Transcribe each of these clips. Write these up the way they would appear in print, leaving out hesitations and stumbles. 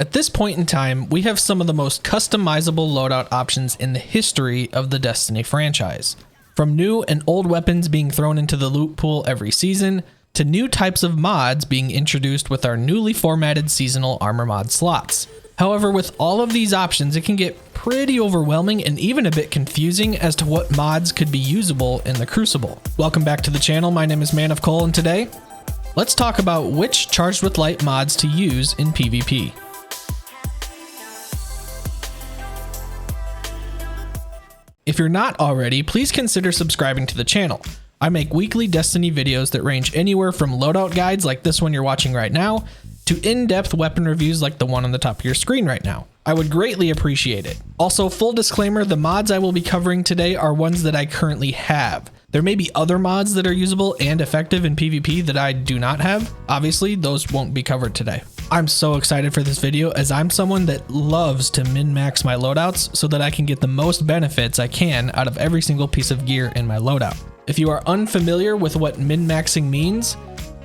At this point in time, we have some of the most customizable loadout options in the history of the Destiny franchise. From new and old weapons being thrown into the loot pool every season, to new types of mods being introduced with our newly formatted seasonal armor mod slots. However, with all of these options, it can get pretty overwhelming and even a bit confusing as to what mods could be usable in the Crucible. Welcome back to the channel, my name is Man of Coal, and today, let's talk about which Charged with Light mods to use in PvP. If you're not already, please consider subscribing to the channel. I make weekly Destiny videos that range anywhere from loadout guides like this one you're watching right now, to in-depth weapon reviews like the one on the top of your screen right now. I would greatly appreciate it. Also, full disclaimer, the mods I will be covering today are ones that I currently have. There may be other mods that are usable and effective in PvP that I do not have. Obviously, those won't be covered today. I'm so excited for this video as I'm someone that loves to min-max my loadouts so that I can get the most benefits I can out of every single piece of gear in my loadout. If you are unfamiliar with what min-maxing means,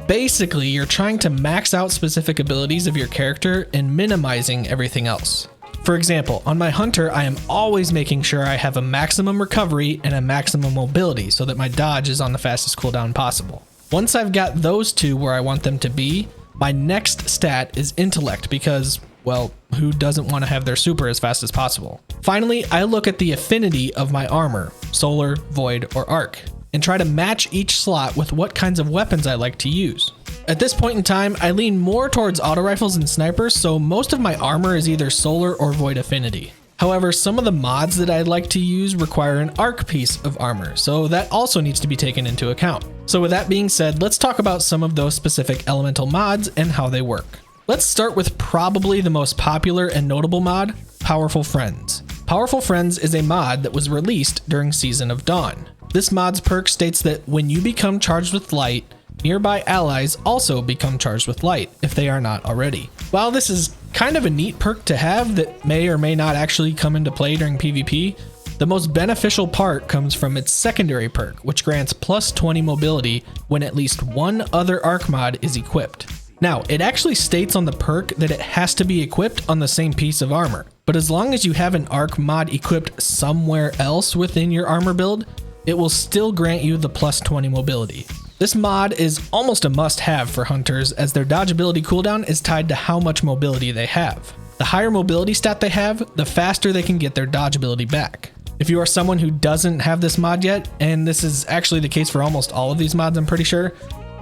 basically you're trying to max out specific abilities of your character and minimizing everything else. For example, on my hunter, I am always making sure I have a maximum recovery and a maximum mobility so that my dodge is on the fastest cooldown possible. Once I've got those two where I want them to be, my next stat is intellect because, well, who doesn't want to have their super as fast as possible? Finally, I look at the affinity of my armor, solar, void, or arc, and try to match each slot with what kinds of weapons I like to use. At this point in time, I lean more towards auto rifles and snipers, so most of my armor is either solar or void affinity. However, some of the mods that I'd like to use require an arc piece of armor, so that also needs to be taken into account. So with that being said, let's talk about some of those specific elemental mods and how they work. Let's start with probably the most popular and notable mod, Powerful Friends. Powerful Friends is a mod that was released during Season of Dawn. This mod's perk states that when you become charged with light, nearby allies also become charged with light if they are not already. While this is kind of a neat perk to have that may or may not actually come into play during PvP, the most beneficial part comes from its secondary perk, which grants plus 20 mobility when at least one other arc mod is equipped. Now, it actually states on the perk that it has to be equipped on the same piece of armor, but as long as you have an arc mod equipped somewhere else within your armor build, it will still grant you the plus 20 mobility. This mod is almost a must-have for hunters as their dodge ability cooldown is tied to how much mobility they have. The higher mobility stat they have, the faster they can get their dodge ability back. If you are someone who doesn't have this mod yet, and this is actually the case for almost all of these mods I'm pretty sure,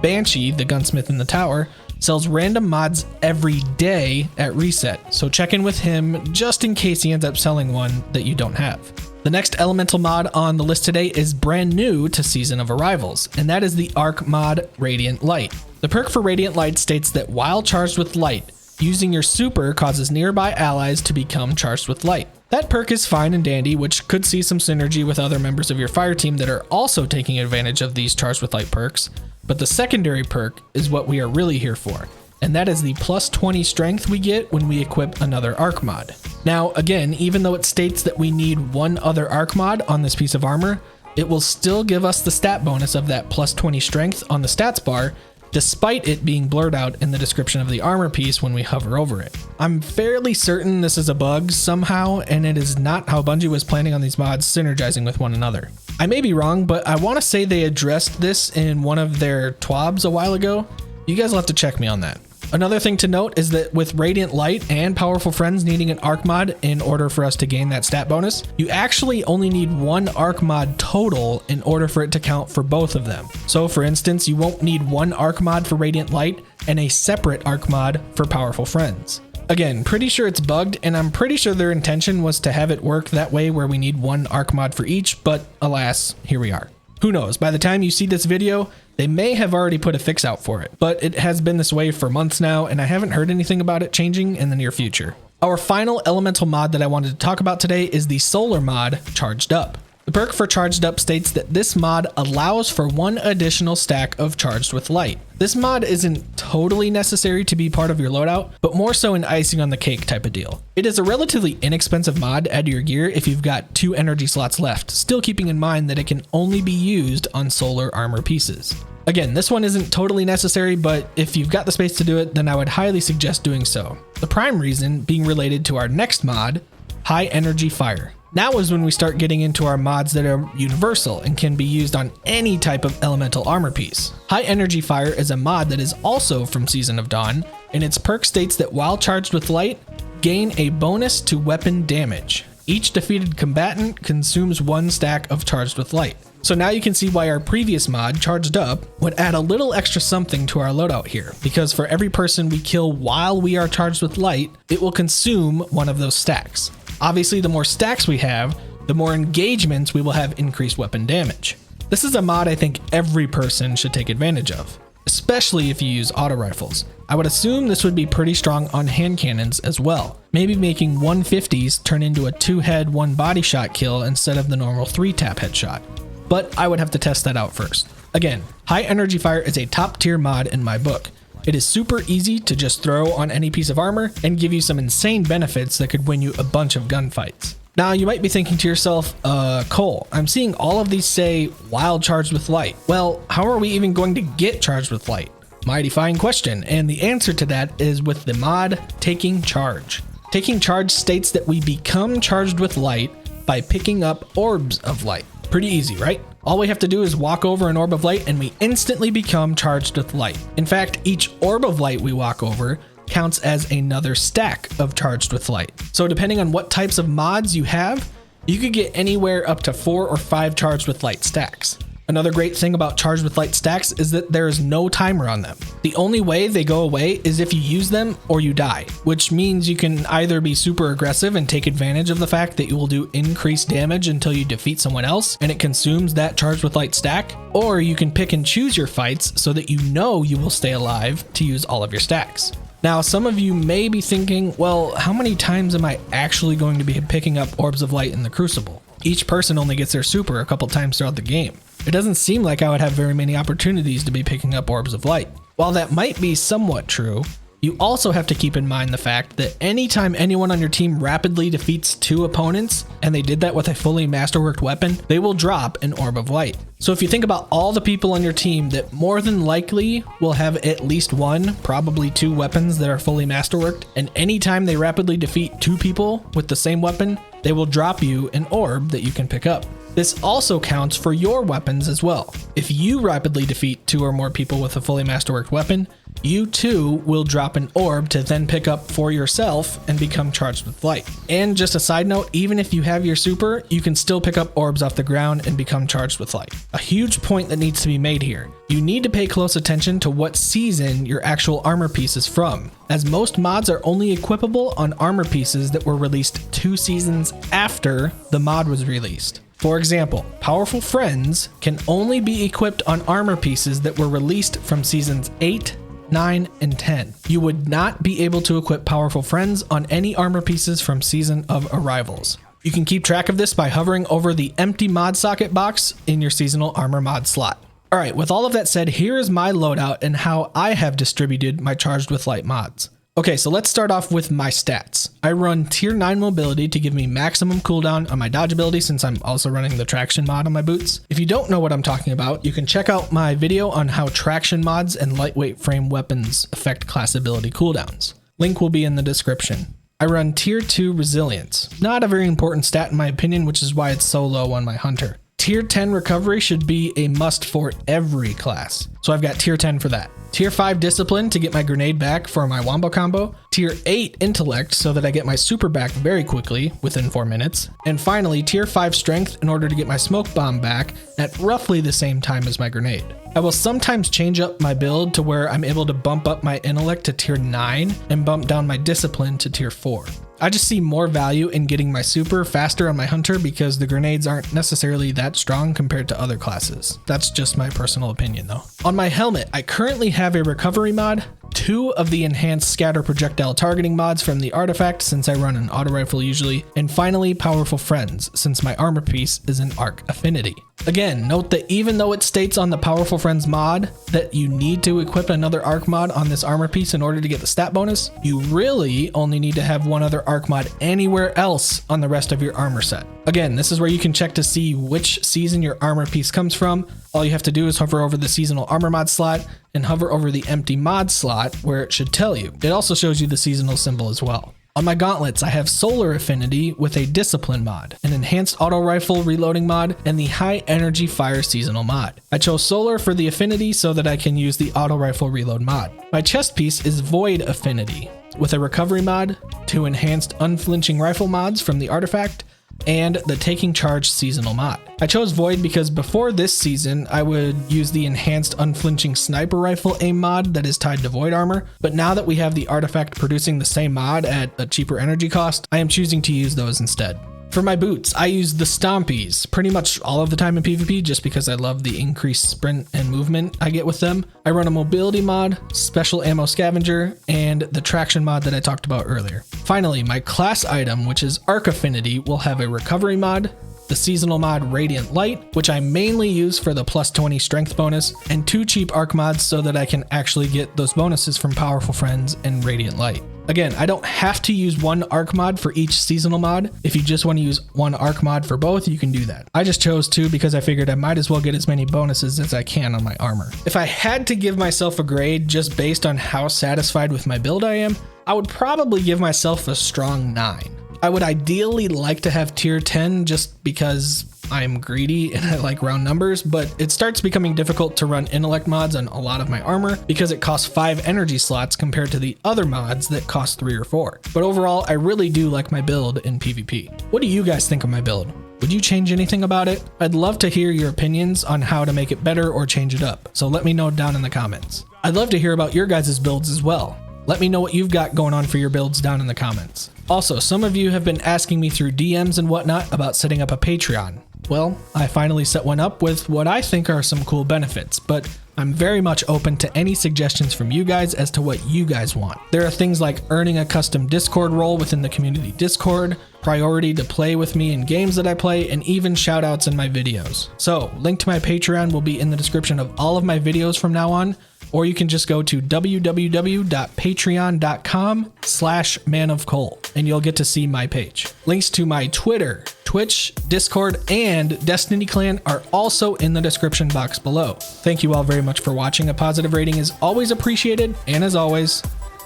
Banshee, the gunsmith in the tower, sells random mods every day at reset, so check in with him just in case he ends up selling one that you don't have. The next elemental mod on the list today is brand new to Season of Arrivals, and that is the arc mod Radiant Light. The perk for Radiant Light states that while charged with light, using your super causes nearby allies to become charged with light. That perk is fine and dandy, which could see some synergy with other members of your fire team that are also taking advantage of these charged with light perks, but the secondary perk is what we are really here for, and that is the plus 20 strength we get when we equip another arc mod. Now, again, even though it states that we need one other arc mod on this piece of armor, it will still give us the stat bonus of that plus 20 strength on the stats bar, despite it being blurred out in the description of the armor piece when we hover over it. I'm fairly certain this is a bug somehow, and it is not how Bungie was planning on these mods synergizing with one another. I may be wrong, but I want to say they addressed this in one of their TWABs a while ago. You guys will have to check me on that. Another thing to note is that with Radiant Light and Powerful Friends needing an arc mod in order for us to gain that stat bonus, you actually only need one arc mod total in order for it to count for both of them. So for instance, you won't need one arc mod for Radiant Light and a separate arc mod for Powerful Friends. Again, pretty sure it's bugged, and I'm pretty sure their intention was to have it work that way where we need one arc mod for each, but alas, here we are. Who knows, by the time you see this video, they may have already put a fix out for it, but it has been this way for months now, and I haven't heard anything about it changing in the near future. Our final elemental mod that I wanted to talk about today is the solar mod, Charged Up. The perk for Charged Up states that this mod allows for 1 additional stack of Charged with Light. This mod isn't totally necessary to be part of your loadout, but more so an icing on the cake type of deal. It is a relatively inexpensive mod to add to your gear if you've got 2 energy slots left, still keeping in mind that it can only be used on solar armor pieces. Again, this one isn't totally necessary, but if you've got the space to do it, then I would highly suggest doing so. The prime reason being related to our next mod, High Energy Fire. Now is when we start getting into our mods that are universal and can be used on any type of elemental armor piece. High Energy Fire is a mod that is also from Season of Dawn, and its perk states that while charged with light, gain a bonus to weapon damage. Each defeated combatant consumes 1 stack of Charged with Light. So now you can see why our previous mod, Charged Up, would add a little extra something to our loadout here, because for every person we kill while we are charged with light, it will consume 1 of those stacks. Obviously, the more stacks we have, the more engagements we will have increased weapon damage. This is a mod I think every person should take advantage of, especially if you use auto rifles. I would assume this would be pretty strong on hand cannons as well, maybe making 150s turn into a 2-head 1 body shot kill instead of the normal 3-tap headshot. But I would have to test that out first. Again, High Energy Fire is a top tier mod in my book. It is super easy to just throw on any piece of armor and give you some insane benefits that could win you a bunch of gunfights. Now you might be thinking to yourself, Cole, I'm seeing all of these say while charged with light. Well, how are we even going to get charged with light? Mighty fine question, and the answer to that is with the mod Taking Charge. Taking Charge states that we become charged with light by picking up orbs of light. Pretty easy, right? All we have to do is walk over an orb of light and we instantly become charged with light. In fact, each orb of light we walk over counts as another stack of charged with light. So depending on what types of mods you have, you could get anywhere up to 4 or 5 charged with light stacks. Another great thing about charged with light stacks is that there is no timer on them. The only way they go away is if you use them or you die, which means you can either be super aggressive and take advantage of the fact that you will do increased damage until you defeat someone else and it consumes that charged with light stack, or you can pick and choose your fights so that you know you will stay alive to use all of your stacks. Now, some of you may be thinking, well, how many times am I actually going to be picking up orbs of light in the Crucible? Each person only gets their super a couple times throughout the game. It doesn't seem like I would have very many opportunities to be picking up orbs of light. While that might be somewhat true, you also have to keep in mind the fact that anytime anyone on your team rapidly defeats 2 opponents, and they did that with a fully masterworked weapon, they will drop an orb of light. So if you think about all the people on your team that more than likely will have at least 1, probably 2 weapons that are fully masterworked, and anytime they rapidly defeat 2 people with the same weapon, they will drop you an orb that you can pick up. This also counts for your weapons as well. If you rapidly defeat 2 or more people with a fully masterworked weapon, you too will drop an orb to then pick up for yourself and become charged with light. And just a side note, even if you have your super, you can still pick up orbs off the ground and become charged with light. A huge point that needs to be made here. You need to pay close attention to what season your actual armor piece is from, as most mods are only equipable on armor pieces that were released 2 seasons after the mod was released. For example, Powerful Friends can only be equipped on armor pieces that were released from seasons 8, 9, and 10. You would not be able to equip Powerful Friends on any armor pieces from Season of Arrivals. You can keep track of this by hovering over the empty mod socket box in your seasonal armor mod slot. Alright, with all of that said, here is my loadout and how I have distributed my Charged with Light mods. Okay, so let's start off with my stats. I run tier 9 mobility to give me maximum cooldown on my dodge ability since I'm also running the traction mod on my boots. If you don't know what I'm talking about, you can check out my video on how traction mods and lightweight frame weapons affect class ability cooldowns. Link will be in the description. I run tier 2 resilience. Not a very important stat in my opinion, which is why it's so low on my hunter. Tier 10 recovery should be a must for every class, so I've got tier 10 for that. Tier 5 discipline to get my grenade back for my wombo combo. Tier 8 intellect so that I get my super back very quickly within 4 minutes. And finally tier 5 strength in order to get my smoke bomb back at roughly the same time as my grenade. I will sometimes change up my build to where I'm able to bump up my intellect to tier 9 and bump down my discipline to tier 4. I just see more value in getting my super faster on my hunter because the grenades aren't necessarily that strong compared to other classes. That's just my personal opinion though. On my helmet, I currently have a recovery mod, 2 of the enhanced scatter projectile targeting mods from the artifact since I run an auto rifle usually, and finally powerful friends since my armor piece is an arc affinity. Again, note that even though it states on the powerful friends mod that you need to equip another arc mod on this armor piece in order to get the stat bonus, you really only need to have one other arc mod anywhere else on the rest of your armor set. Again, this is where you can check to see which season your armor piece comes from. All you have to do is hover over the seasonal armor mod slot and hover over the empty mod slot where it should tell you. It also shows you the seasonal symbol as well. On my gauntlets, I have Solar Affinity with a Discipline mod, an enhanced auto rifle reloading mod, and the high energy fire seasonal mod. I chose Solar for the affinity so that I can use the auto rifle reload mod. My chest piece is Void Affinity with a recovery mod, 2 enhanced unflinching rifle mods from the artifact, and the Taking Charge seasonal mod. I chose Void because before this season, I would use the enhanced unflinching sniper rifle aim mod that is tied to Void armor, but now that we have the artifact producing the same mod at a cheaper energy cost, I am choosing to use those instead. For my boots, I use the Stompies pretty much all of the time in PvP just because I love the increased sprint and movement I get with them. I run a mobility mod, special ammo scavenger, and the traction mod that I talked about earlier. Finally, my class item, which is Arc Affinity, will have a recovery mod, the seasonal mod Radiant Light, which I mainly use for the plus 20 strength bonus, and 2 cheap arc mods so that I can actually get those bonuses from Powerful Friends and Radiant Light. Again, I don't have to use one arc mod for each seasonal mod. If you just want to use one arc mod for both, you can do that. I just chose 2 because I figured I might as well get as many bonuses as I can on my armor. If I had to give myself a grade just based on how satisfied with my build I am, I would probably give myself a strong 9. I would ideally like to have tier 10 just because I'm greedy and I like round numbers, but it starts becoming difficult to run intellect mods on a lot of my armor because it costs 5 energy slots compared to the other mods that cost 3 or 4. But overall, I really do like my build in PvP. What do you guys think of my build? Would you change anything about it? I'd love to hear your opinions on how to make it better or change it up, so let me know down in the comments. I'd love to hear about your guys' builds as well. Let me know what you've got going on for your builds down in the comments. Also, some of you have been asking me through DMs and whatnot about setting up a Patreon. Well, I finally set one up with what I think are some cool benefits, but I'm very much open to any suggestions from you guys as to what you guys want. There are things like earning a custom Discord role within the community Discord, priority to play with me in games that I play, and even shoutouts in my videos. So, link to my Patreon will be in the description of all of my videos from now on, or you can just go to www.patreon.com/manofcoal and you'll get to see my page. Links to my Twitter, Twitch, Discord, and Destiny clan are also in the description box below. Thank you all very much for watching. A positive rating is always appreciated, and as always,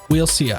we'll see ya.